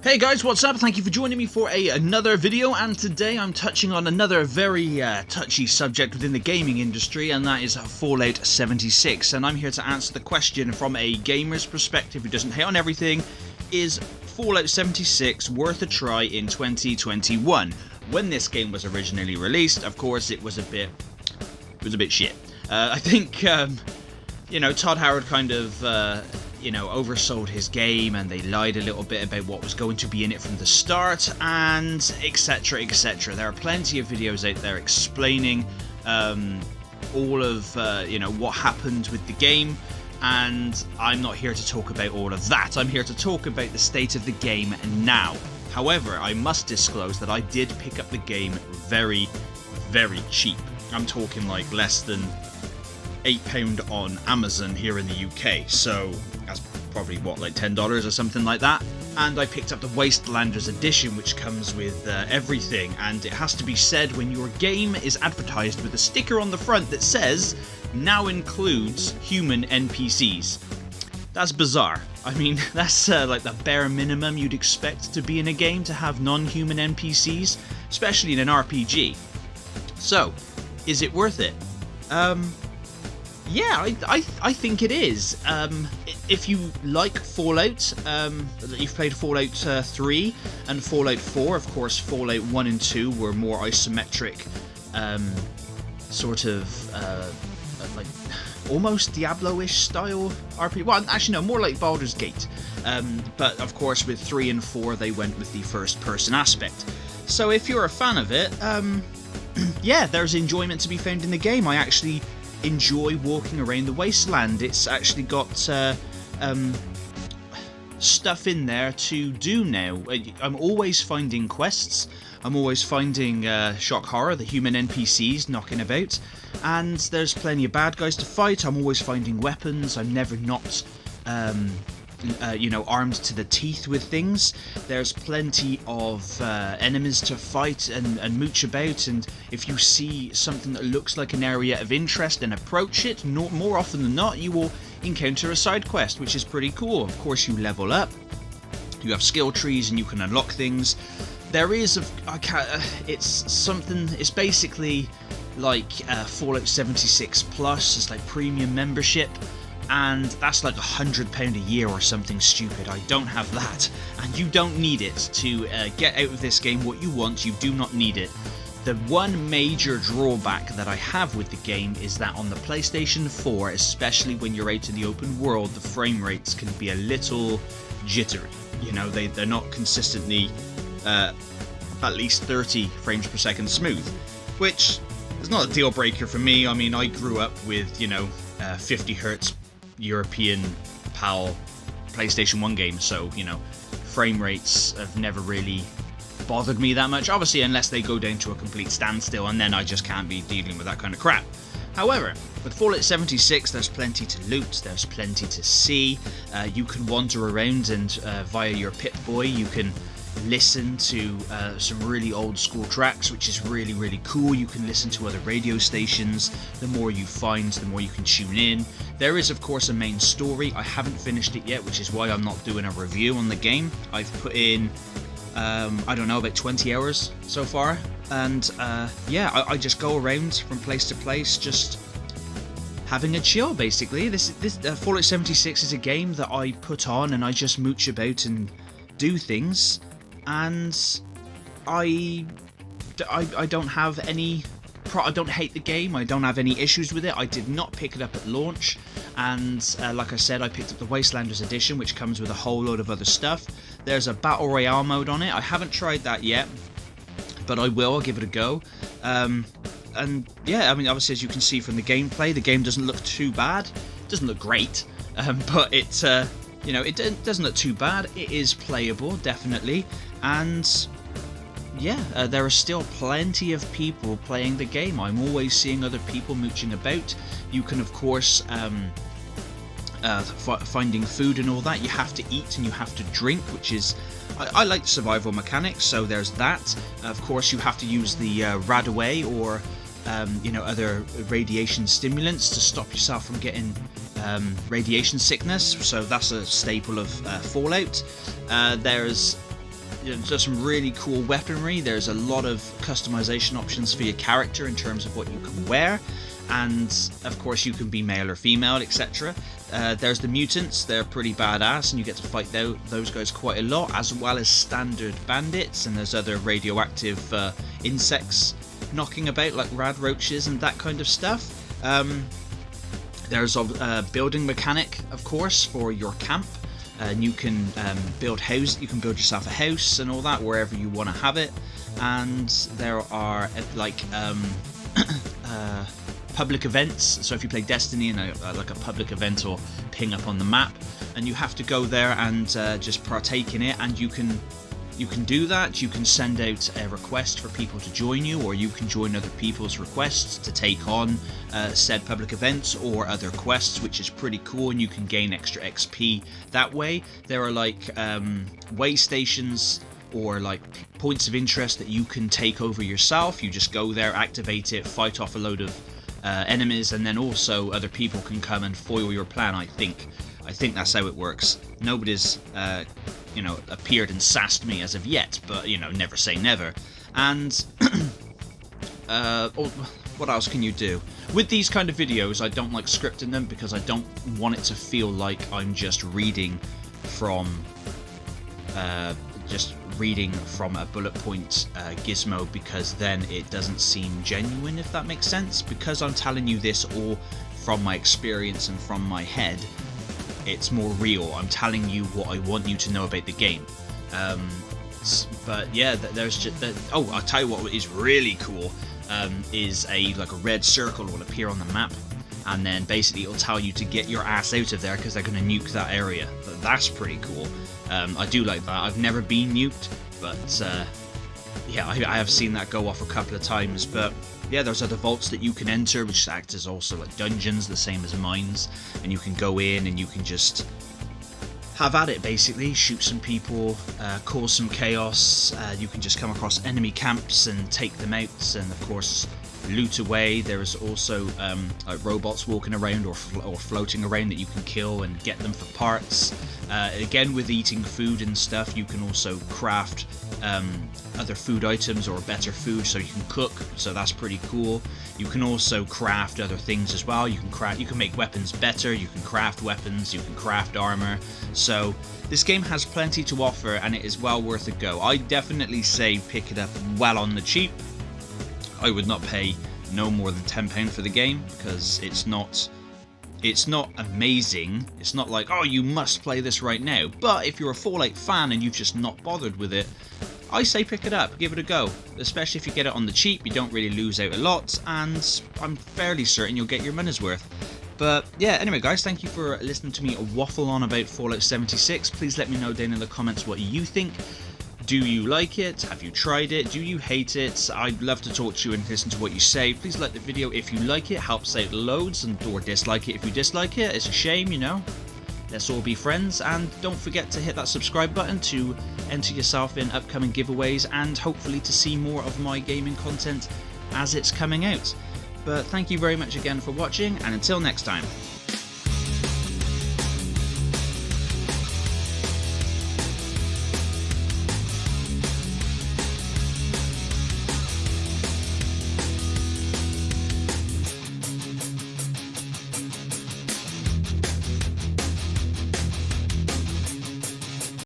Hey guys, what's up? Thank you for joining me for another video, and today I'm touching on another very touchy subject within the gaming industry, and that is Fallout 76. And I'm here to answer the question from a gamer's perspective who doesn't hate on everything: is Fallout 76 worth a try in 2021? When this game was originally released, of course, it was a bit shit. I think Todd Howard kind of oversold his game, and they lied a little bit about what was going to be in it from the start, and etc, etc. There are plenty of videos out there explaining all of what happened with the game, and I'm not here to talk about all of that. I'm here to talk about the state of the game now. However, I must disclose that I did pick up the game very, very cheap. I'm talking like less than £8 on Amazon here in the UK, so that's probably like $10 or something like that. And I picked up the Wastelanders edition, which comes with everything, and it has to be said, when your game is advertised with a sticker on the front that says now includes human NPCs, that's bizarre. I mean, that's like the bare minimum you'd expect to be in a game, to have non-human NPCs, especially in an RPG. So, is it worth it? Yeah, I think it is. If you like Fallout, you've played Fallout 3 and Fallout 4, of course Fallout 1 and 2 were more isometric, sort of, like, almost Diablo-ish style RPG. Well, actually no, more like Baldur's Gate. But of course with 3 and 4 they went with the first person aspect. So if you're a fan of it, yeah, there's enjoyment to be found in the game. I actually enjoy walking around the wasteland. It's actually got stuff in there to do now. I'm always finding quests. I'm always finding shock horror, the human NPCs knocking about, and there's plenty of bad guys to fight. I'm always finding weapons. I'm never not armed to the teeth with things. There's plenty of enemies to fight and mooch about, and if you see something that looks like an area of interest and approach it, more often than not you will encounter a side quest, which is pretty cool. Of course, you level up, you have skill trees, and you can unlock things. There is it's basically like Fallout 76 Plus. It's like premium membership, and that's like £100 a year or something stupid. I don't have that, and you don't need it to get out of this game what you want. You do not need it. The one major drawback that I have with the game is that on the PlayStation 4, especially when you're out in the open world, the frame rates can be a little jittery. You know, they're not consistently at least 30 frames per second smooth, which is not a deal breaker for me. I mean, I grew up with 50 hertz European PAL PlayStation 1 games, so frame rates have never really bothered me that much, obviously unless they go down to a complete standstill, and then I just can't be dealing with that kind of crap. However, with Fallout 76 there's plenty to loot, there's plenty to see. You can wander around, and via your Pip-Boy you can listen to some really old school tracks, which is really, really cool. You can listen to other radio stations. The more you find, the more you can tune in. There is of course a main story. I haven't finished it yet, which is why I'm not doing a review on the game. I've put in I don't know, about 20 hours so far, and yeah, I just go around from place to place, just having a chill basically. This Fallout 76 is a game that I put on and I just mooch about and do things, and I don't have any I don't hate the game. I don't have any issues with it. I did not pick it up at launch, and like I said, I picked up the Wastelanders edition, which comes with a whole load of other stuff. There's a Battle Royale mode on it. I haven't tried that yet, but I will. I'll give it a go. And yeah, I mean, obviously, as you can see from the gameplay, the game doesn't look too bad. It doesn't look great, but it doesn't look too bad. It is playable, definitely, and yeah, there are still plenty of people playing the game. I'm always seeing other people mooching about. You can, of course, finding food and all that. You have to eat and you have to drink, which is... I like the survival mechanics, so there's that. Of course, you have to use the Radaway or other radiation stimulants to stop yourself from getting radiation sickness, so that's a staple of Fallout. There's just some really cool weaponry. There's a lot of customization options for your character in terms of what you can wear, and of course you can be male or female, etc. There's the mutants. They're pretty badass, and you get to fight those guys quite a lot, as well as standard bandits, and there's other radioactive insects knocking about like rad roaches and that kind of stuff. There's a building mechanic, of course, for your camp. And you can build yourself a house and all that wherever you want to have it. And there are like public events. So if you play Destiny, and like a public event will ping up on the map, and you have to go there and just partake in it. And you can do that. You can send out a request for people to join you, or you can join other people's requests to take on said public events or other quests, which is pretty cool, and you can gain extra XP that way. There are like way stations or like points of interest that you can take over yourself. You just go there, activate it, fight off a load of enemies, and then also other people can come and foil your plan. I think that's how it works. Nobody's appeared and sassed me as of yet, but never say never. And what else can you do with these kind of videos? I don't like scripting them because I don't want it to feel like I'm just reading from a bullet point gizmo, because then it doesn't seem genuine, if that makes sense. Because I'm telling you this all from my experience and from my head, it's more real. I'm telling you what I want you to know about the game. But yeah, there's just I'll tell you what is really cool. Is a red circle will appear on the map, and then basically it'll tell you to get your ass out of there because they're going to nuke that area. That's pretty cool. I do like that. I've never been nuked, but yeah, I have seen that go off a couple of times. But yeah, there's other vaults that you can enter, which act as also like dungeons, the same as mines, and you can go in and you can just have at it, basically shoot some people, cause some chaos. You can just come across enemy camps and take them out, and of course loot away. There is also like robots walking around or floating around that you can kill and get them for parts. Again, with eating food and stuff, you can also craft other food items or better food, so you can cook, so that's pretty cool. You can also craft other things as well. You can make weapons better, you can craft weapons, you can craft armor. So this game has plenty to offer, and it is well worth a go. I definitely say pick it up well on the cheap. I would not pay no more than £10 for the game, because it's not amazing. It's not like, oh, you must play this right now. But if you're a Fallout fan and you've just not bothered with it, I say pick it up, give it a go. Especially if you get it on the cheap, you don't really lose out a lot, and I'm fairly certain you'll get your money's worth. But yeah, anyway guys, thank you for listening to me waffle on about Fallout 76. Please let me know down in the comments what you think. Do you like it? Have you tried it? Do you hate it? I'd love to talk to you and listen to what you say. Please like the video if you like it, helps out loads, or dislike it if you dislike it. It's a shame, Let's all be friends, and don't forget to hit that subscribe button to enter yourself in upcoming giveaways, and hopefully to see more of my gaming content as it's coming out. But thank you very much again for watching, and until next time.